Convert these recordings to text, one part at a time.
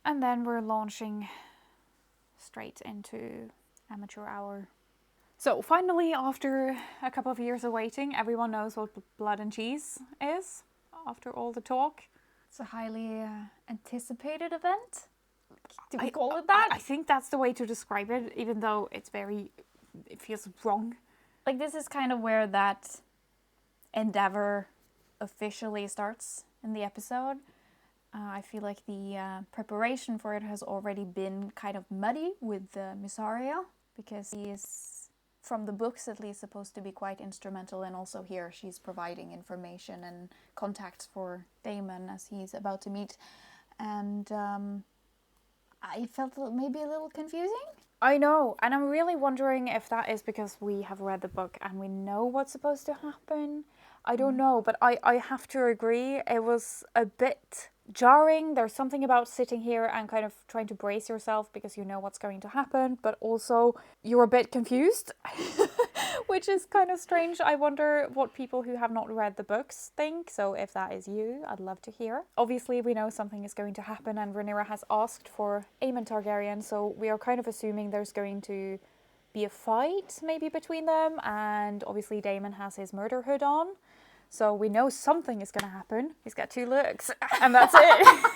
And then we're launching straight into amateur hour. So finally, after a couple of years of waiting, everyone knows what Blood and Cheese is, after all the talk. It's a highly anticipated event. Do we call it that? I think that's the way to describe it, even though it feels wrong. Like, this is kind of where that endeavor officially starts in the episode. I feel like the preparation for it has already been kind of muddy with Mysaria, because he is, from the books at least, supposed to be quite instrumental, and also here she's providing information and contacts for Daemon as he's about to meet. And I felt maybe a little confusing. I know, and I'm really wondering if that is because we have read the book and we know what's supposed to happen. I don't know, but I have to agree, it was a bit jarring. There's something about sitting here and kind of trying to brace yourself because you know what's going to happen, but also you're a bit confused, which is kind of strange. I wonder what people who have not read the books think, so if that is you, I'd love to hear. Obviously, we know something is going to happen, and Rhaenyra has asked for Aemon Targaryen, so we are kind of assuming there's going to be a fight maybe between them, and obviously Daemon has his murder hood on. So we know something is going to happen. He's got 2 looks, and that's it.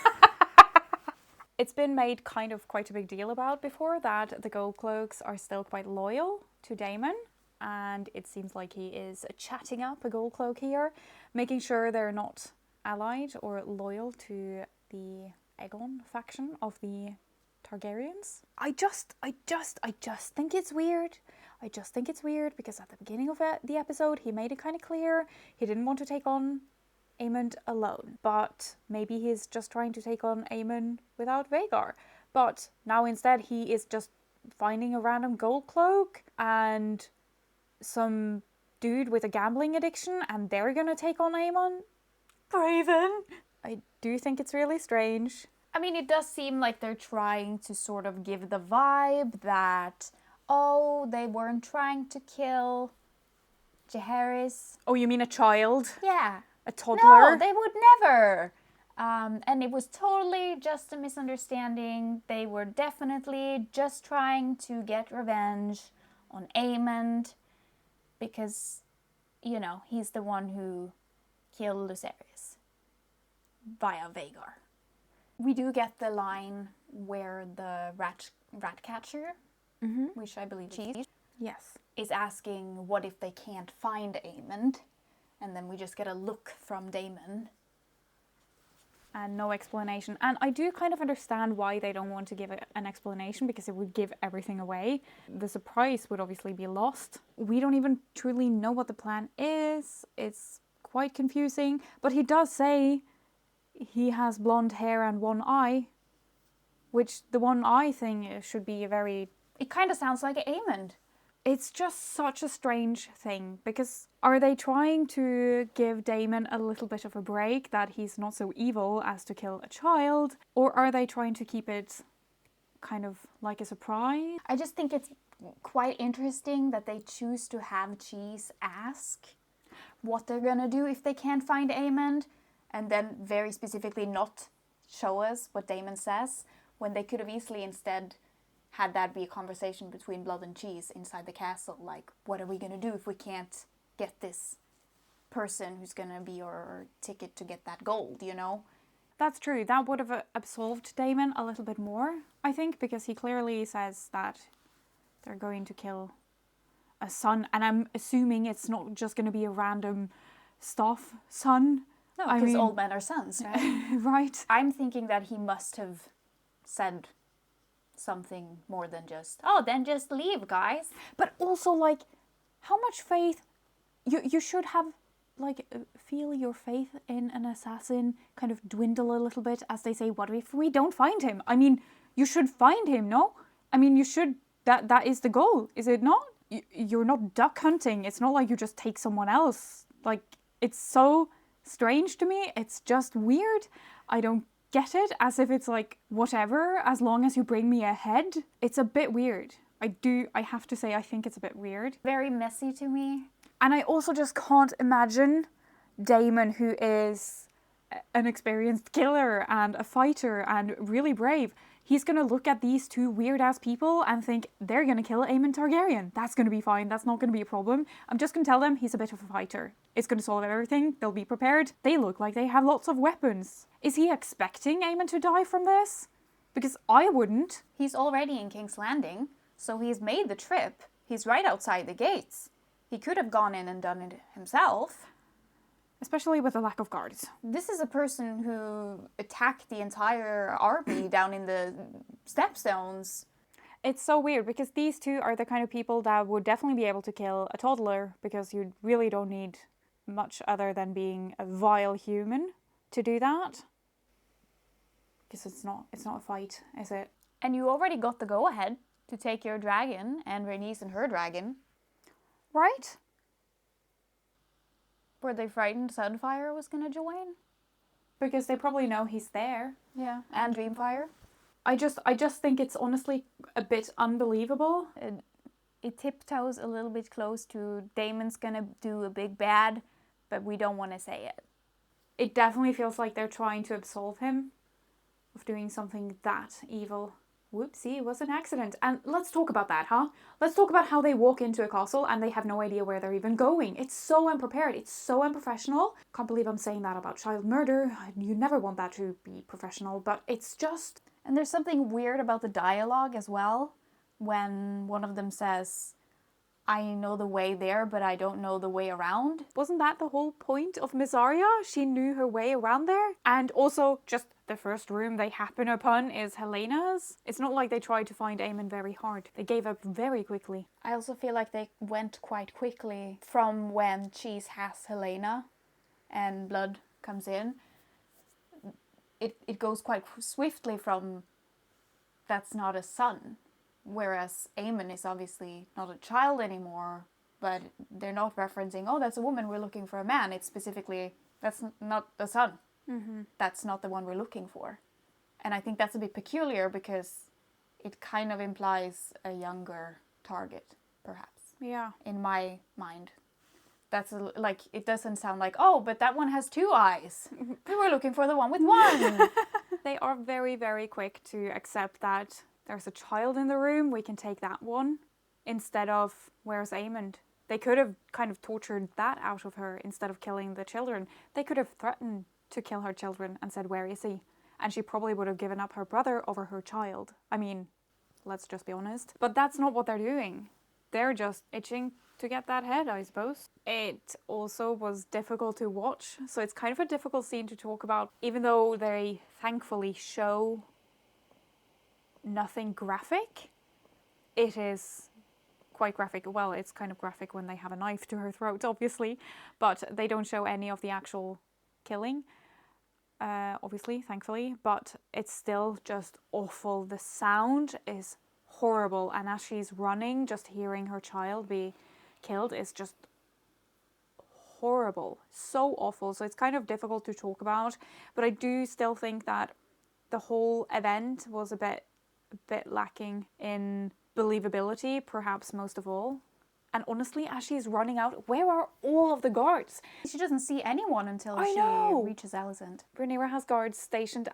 It's been made kind of quite a big deal about before that the Gold Cloaks are still quite loyal to Daemon, and it seems like he is chatting up a Gold Cloak here, making sure they're not allied or loyal to the Aegon faction of the Targaryens. I just think it's weird. I just think it's weird because at the beginning of the episode, he made it kind of clear he didn't want to take on Aemond alone. But maybe he's just trying to take on Aemon without Vhagar. But now instead he is just finding a random gold cloak and some dude with a gambling addiction, and they're gonna take on Aemon. Braven. I do think it's really strange. I mean, it does seem like they're trying to sort of give the vibe that, oh, they weren't trying to kill Jaehaerys. Oh, you mean a child? Yeah. A toddler? No, they would never. And it was totally just a misunderstanding. They were definitely just trying to get revenge on Aemond because, you know, he's the one who killed Lucerys via Vhagar. We do get the line where the rat catcher, which I believe Cheese, Yes. is asking what if they can't find Aemond, and then we just get a look from Daemon. And no explanation. And I do kind of understand why they don't want to give an explanation, because it would give everything away. The surprise would obviously be lost. We don't even truly know what the plan is. It's quite confusing. But he does say he has blonde hair and one eye, which the one eye thing should be a very... It kind of sounds like Aemond. It's just such a strange thing, because are they trying to give Daemon a little bit of a break that he's not so evil as to kill a child, or are they trying to keep it kind of like a surprise? I just think it's quite interesting that they choose to have Cheese ask what they're gonna do if they can't find Aemond, and then very specifically not show us what Daemon says, when they could have easily instead had that be a conversation between Blood and Cheese inside the castle. Like, what are we going to do if we can't get this person who's going to be our ticket to get that gold, you know? That's true. That would have absolved Daemon a little bit more, I think, because he clearly says that they're going to kill a son. And I'm assuming it's not just going to be a random staff son. No, because old men are sons, right? Right. I'm thinking that he must have said something more than just, oh, then just leave, guys. But also, like, how much faith you should have, like, feel your faith in an assassin kind of dwindle a little bit as they say, what if we don't find him? I mean, you should find him, no? I mean, you should, that is the goal, is it not? You're not duck hunting. It's not like you just take someone else. Like, it's so strange to me. It's just weird. I don't get it, as if it's like, whatever, as long as you bring me a head. It's a bit weird. I have to say, I think it's a bit weird. Very messy to me. And I also just can't imagine Daemon, who is an experienced killer and a fighter and really brave, he's going to look at these two weird-ass people and think they're going to kill Aemon Targaryen. That's going to be fine. That's not going to be a problem. I'm just going to tell them he's a bit of a fighter. It's going to solve everything. They'll be prepared. They look like they have lots of weapons. Is he expecting Aemon to die from this? Because I wouldn't. He's already in King's Landing, so he's made the trip. He's right outside the gates. He could have gone in and done it himself. Especially with the lack of guards. This is a person who attacked the entire army down in the stepstones. It's so weird because these two are the kind of people that would definitely be able to kill a toddler, because you really don't need much other than being a vile human to do that. Because it's not a fight, is it? And you already got the go-ahead to take your dragon and Rhaenys and her dragon. Right? Were they frightened Sunfire was going to join? Because they probably know he's there. Yeah, and Dreamfire. I just think it's honestly a bit unbelievable. It tiptoes a little bit close to Daemon's going to do a big bad, but we don't want to say it. It definitely feels like they're trying to absolve him of doing something that evil. Whoopsie, it was an accident. And let's talk about that, huh? Let's talk about how they walk into a castle and they have no idea where they're even going. It's so unprepared. It's so unprofessional. Can't believe I'm saying that about child murder. You never want that to be professional, but it's just... And there's something weird about the dialogue as well, when one of them says, I know the way there, but I don't know the way around. Wasn't that the whole point of Miss Arya? She knew her way around there. And also, just the first room they happen upon is Helena's. It's not like they tried to find Aemon very hard. They gave up very quickly. I also feel like they went quite quickly from when Cheese has Helena and Blood comes in. It goes quite swiftly from that's not a son. Whereas Aemon is obviously not a child anymore, but they're not referencing, oh, that's a woman, we're looking for a man. It's specifically, that's not the son. Mm-hmm. That's not the one we're looking for. And I think that's a bit peculiar because it kind of implies a younger target, perhaps. Yeah. In my mind. That's like, it doesn't sound like, oh, but that one has 2 eyes. We were looking for the one with 1. They are very, very quick to accept that there's a child in the room, we can take that one, instead of, where's Aemon? They could have kind of tortured that out of her instead of killing the children. They could have threatened to kill her children and said, where is he? And she probably would have given up her brother over her child. I mean, let's just be honest. But that's not what they're doing. They're just itching to get that head, I suppose. It also was difficult to watch, so it's kind of a difficult scene to talk about, even though they thankfully show nothing graphic. It is quite graphic. Well, it's kind of graphic when they have a knife to her throat, obviously, but they don't show any of the actual killing, obviously, thankfully, but it's still just awful. The sound is horrible, and as she's running, just hearing her child be killed is just horrible. So awful. So it's kind of difficult to talk about, but I do still think that the whole event was a bit lacking in believability, perhaps most of all. And honestly, as she's running out, where are all of the guards? She doesn't see anyone until she reaches Alicent. Rhaenyra has guards stationed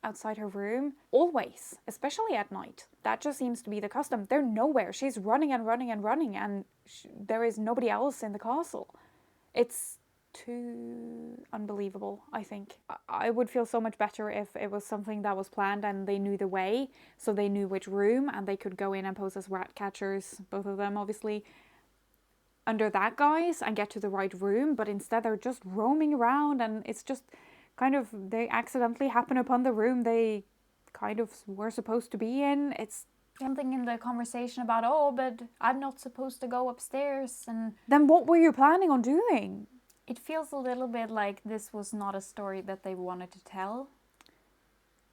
outside her room, always, especially at night. That just seems to be the custom. They're nowhere. She's running and running and running, and there is nobody else in the castle. It's too unbelievable, I think. I would feel so much better if it was something that was planned and they knew the way, so they knew which room and they could go in and pose as rat catchers, both of them obviously, under that guise and get to the right room. But instead they're just roaming around, and it's just kind of, they accidentally happen upon the room they kind of were supposed to be in. It's something in the conversation about, oh, but I'm not supposed to go upstairs. And then what were you planning on doing? It feels a little bit like this was not a story that they wanted to tell.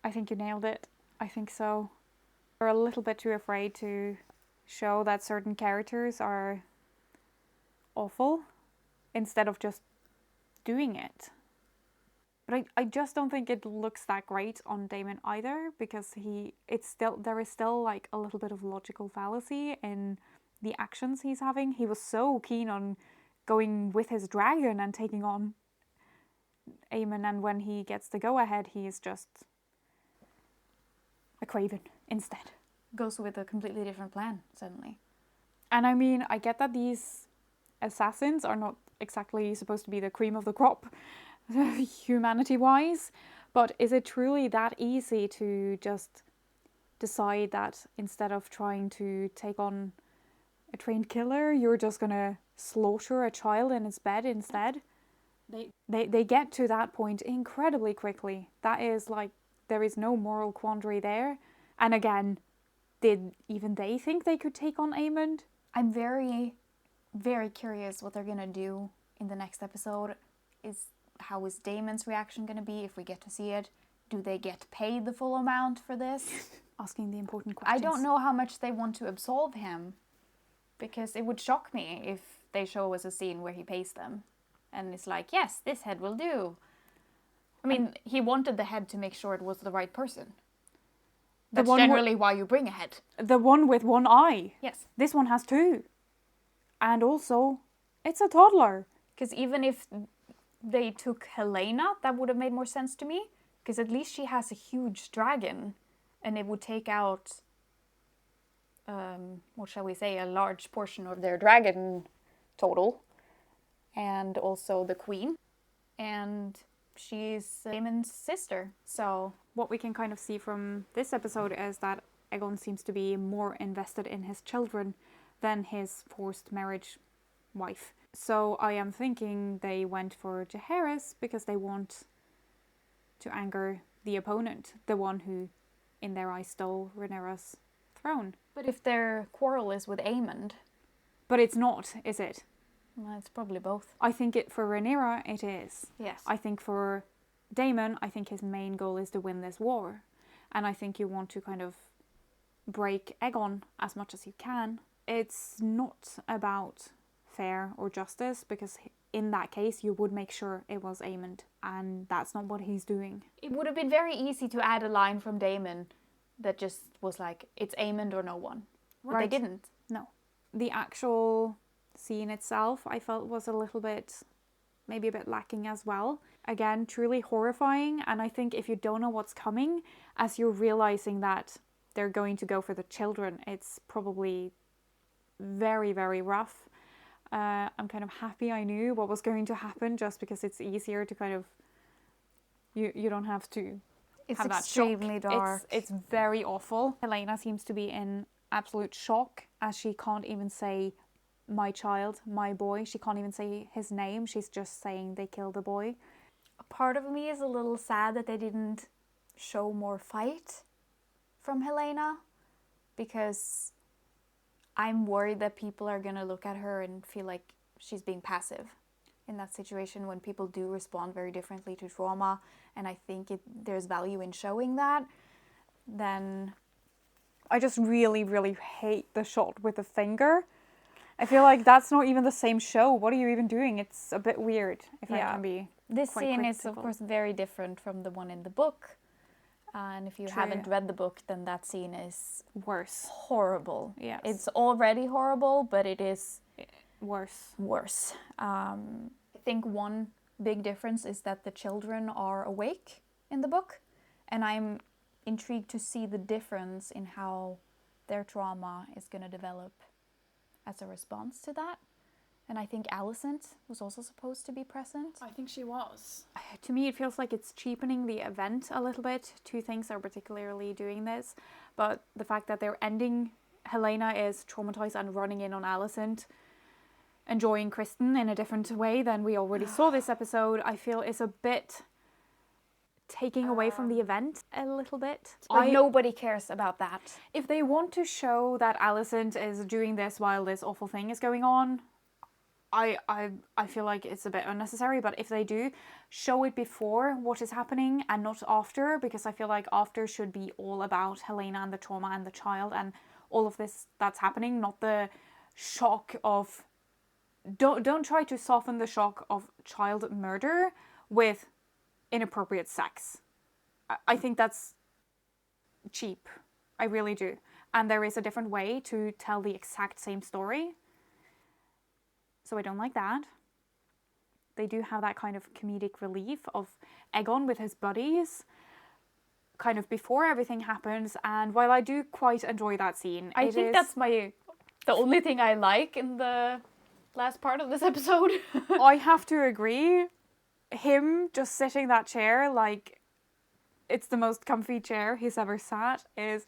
I think you nailed it. I think so. We're a little bit too afraid to show that certain characters are awful instead of just doing it. But I just don't think it looks that great on Daemon either, because there is still like a little bit of logical fallacy in the actions he's having. He was so keen on going with his dragon and taking on Aemon, and when he gets the go-ahead, he is just a craven instead. Goes with a completely different plan, suddenly. And I mean, I get that these assassins are not exactly supposed to be the cream of the crop, humanity-wise, but is it truly that easy to just decide that instead of trying to take on a trained killer, you're just gonna slaughter a child in its bed instead? They get to that point incredibly quickly. That is like, there is no moral quandary there. And again, did even they think they could take on Aemond? I'm very, very curious what they're gonna do in the next episode. How is Daemon's reaction gonna be if we get to see it? Do they get paid the full amount for this? Asking the important questions. I don't know how much they want to absolve him, because it would shock me if they show us a scene where he pays them and it's like, yes, this head will do. I mean, he wanted the head to make sure it was the right person. That's generally why you bring a head. The one with one eye. Yes. This one has two. And also, it's a toddler. Because even if they took Helena, that would have made more sense to me. Because at least she has a huge dragon. And it would take out, what shall we say, a large portion of their dragon total. And also the queen. And she's Daemon's sister, so... What we can kind of see from this episode is that Aegon seems to be more invested in his children than his forced marriage wife. So I am thinking they went for Jaehaerys because they want to anger the opponent, the one who, in their eyes, stole Rhaenyra's throne. But if their quarrel is with Aemond... But it's not, is it? Well, it's probably both. I think for Rhaenyra it is. Yes. I think for Daemon, I think his main goal is to win this war. And I think you want to kind of break Aegon as much as you can. It's not about fair or justice, because in that case you would make sure it was Aemond, and that's not what he's doing. It would have been very easy to add a line from Daemon that just was like, it's Aemond or no one. But Right. they didn't. No. The actual scene itself, I felt, was a little bit, maybe a bit lacking as well. Again, truly horrifying, and I think if you don't know what's coming, as you're realizing that they're going to go for the children, it's probably very, very rough. I'm kind of happy I knew what was going to happen, just because it's easier to kind of, you don't have to It's have that shock. extremely dark. It's very awful. Helena seems to be in absolute shock, as she can't even say my child, my boy. She can't even say his name. She's just saying they killed the boy. A part of me is a little sad that they didn't show more fight from Helena, because I'm worried that people are going to look at her and feel like she's being passive in that situation, when people do respond very differently to trauma, and I think there's value in showing that. Then I just really, really hate the shot with the finger. I feel like that's not even the same show. What are you even doing? It's a bit weird, if I can be this quite scene is, critical. of course, very different from the one in the book. And if you True. haven't read the book, then that scene is Worse. horrible. Yes. It's already horrible, but it is Worse. worse. I think one big difference is that the children are awake in the book, and I'm intrigued to see the difference in how their trauma is going to develop as a response to that. And I think Alicent was also supposed to be present. I think she was. To me, it feels like it's cheapening the event a little bit. Two things are particularly doing this, but the fact that they're ending, Helena is traumatized and running in on Alicent, enjoying Kristen in a different way than we already saw this episode, I feel is a bit taking away from the event a little bit. Like nobody cares about that. If they want to show that Alicent is doing this while this awful thing is going on, I feel like it's a bit unnecessary, but if they do, show it before what is happening and not after, because I feel like after should be all about Helena and the trauma and the child and all of this that's happening, not the shock of... Don't try to soften the shock of child murder with inappropriate sex. I think that's cheap. I really do. And there is a different way to tell the exact same story. So I don't like that. they do have that kind of comedic relief of Egon with his buddies kind of before everything happens. And while I do quite enjoy that scene, I think that's the only thing I like in the last part of this episode. I have to agree. Him just sitting that chair, like it's the most comfy chair he's ever sat, is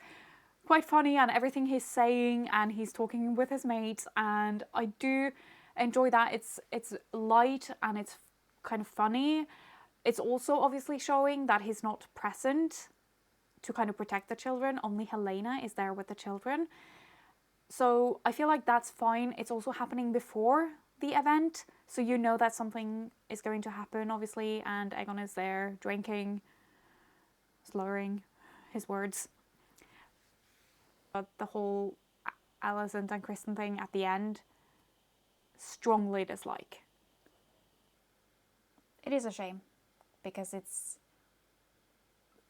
quite funny, and everything he's saying, and he's talking with his mates, and I do enjoy that. It's light and it's kind of funny. It's also obviously showing that he's not present to kind of protect the children. Only Helena is there with the children. So I feel like that's fine. It's also happening before the event, so you know that something is going to happen, obviously, and Egon is there drinking, slurring his words. But the whole Alicent and Kristen thing at the end, strongly dislike. It is a shame, because it's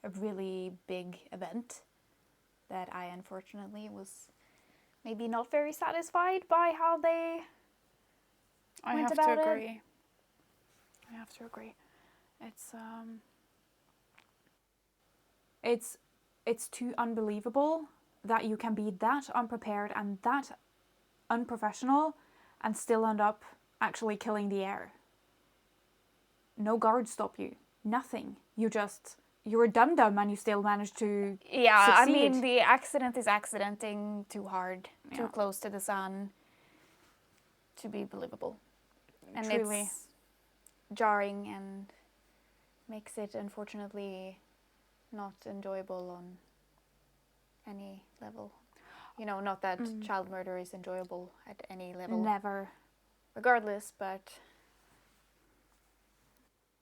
a really big event that I unfortunately was maybe not very satisfied by how they went about it. I have to agree. It's too unbelievable that you can be that unprepared and that unprofessional and still end up actually killing the heir. No guards stop you. Nothing. You're a dum-dum and you still manage to succeed. I mean, the accident is accidenting too hard, too close to the sun to be believable. And Truly. it's jarring and makes it, unfortunately, not enjoyable on any level. You know, not that child murder is enjoyable at any level. Never. Regardless, but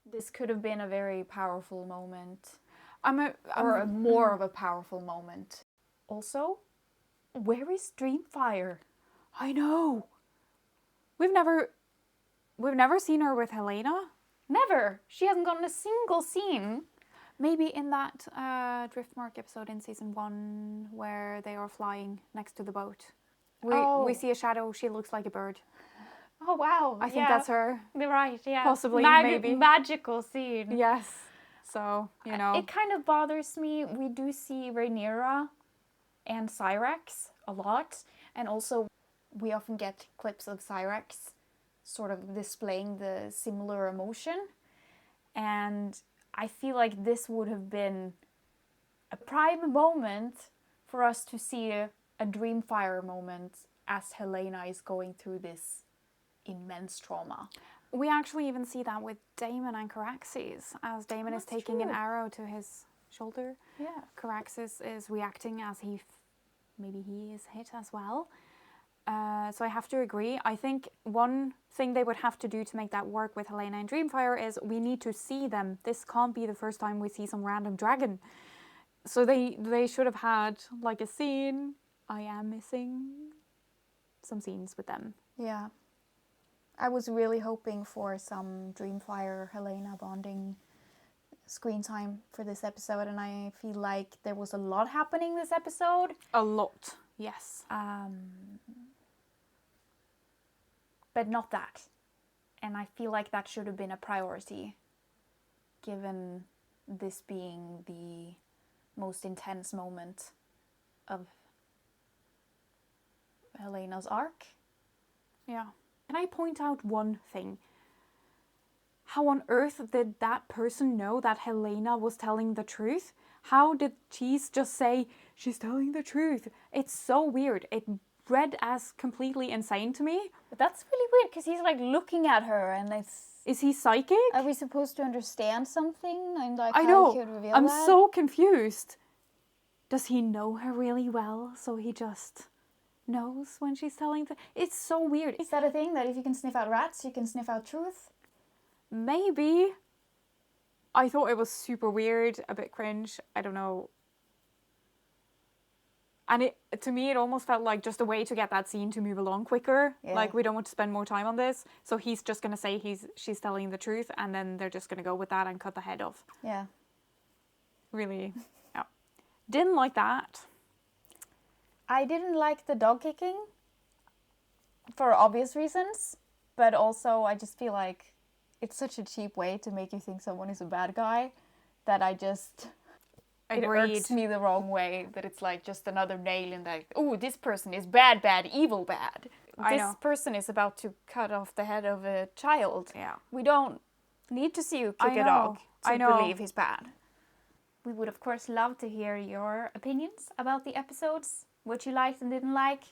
this could have been a very powerful moment. More of a powerful moment. Also, where is Dreamfire? I know. We've never seen her with Helena. Never. She hasn't gotten a single scene. Maybe in that Driftmark episode in season 1 where they are flying next to the boat. We see a shadow. She looks like a bird. Oh, wow. I think that's her. You're right, yeah. Possibly, maybe. Magical scene. Yes. So, you know. It kind of bothers me. We do see Rhaenyra and Syrax a lot. And also, we often get clips of Syrax sort of displaying the similar emotion. And I feel like this would have been a prime moment for us to see a Dreamfire moment as Helena is going through this immense trauma. We actually even see that with Daemon and Caraxes, as Daemon is taking an arrow to his shoulder. Yeah. Caraxes is reacting as maybe he is hit as well. So I have to agree. I think one thing they would have to do to make that work with Helena and Dreamfire is we need to see them. This can't be the first time we see some random dragon. So they should have had like a scene. I am missing some scenes with them. Yeah. I was really hoping for some Dreamfire Helena bonding screen time for this episode, and I feel like there was a lot happening this episode. A lot, yes. But not that. And I feel like that should have been a priority, given this being the most intense moment of Helena's arc. Yeah. Can I point out one thing? How on earth did that person know that Helena was telling the truth? How did Cheese just say, she's telling the truth? It's so weird. It read as completely insane to me. But that's really weird, because he's like looking at her and it's... Is he psychic? Are we supposed to understand something? And like, I how know. he would reveal I'm that? so confused. Does he know her really well, so he just knows when she's telling it's so weird. Is that a thing, that if you can sniff out rats, you can sniff out truth? Maybe. I thought it was super weird, a bit cringe. I don't know. And to me, it almost felt like just a way to get that scene to move along quicker. Yeah. Like, we don't want to spend more time on this. So he's just going to say she's telling the truth, and then they're just going to go with that and cut the head off. Yeah. Really. Yeah. Didn't like that. I didn't like the dog kicking for obvious reasons, but also I just feel like it's such a cheap way to make you think someone is a bad guy that I just... It Agreed. irks me the wrong way that it's like just another nail in that, oh, this person is bad, evil bad. I This know. person is about to cut off the head of a child. Yeah. We don't need to see you kick I a know. dog to I know. believe he's bad. We would, of course, love to hear your opinions about the episodes, what you liked and didn't like.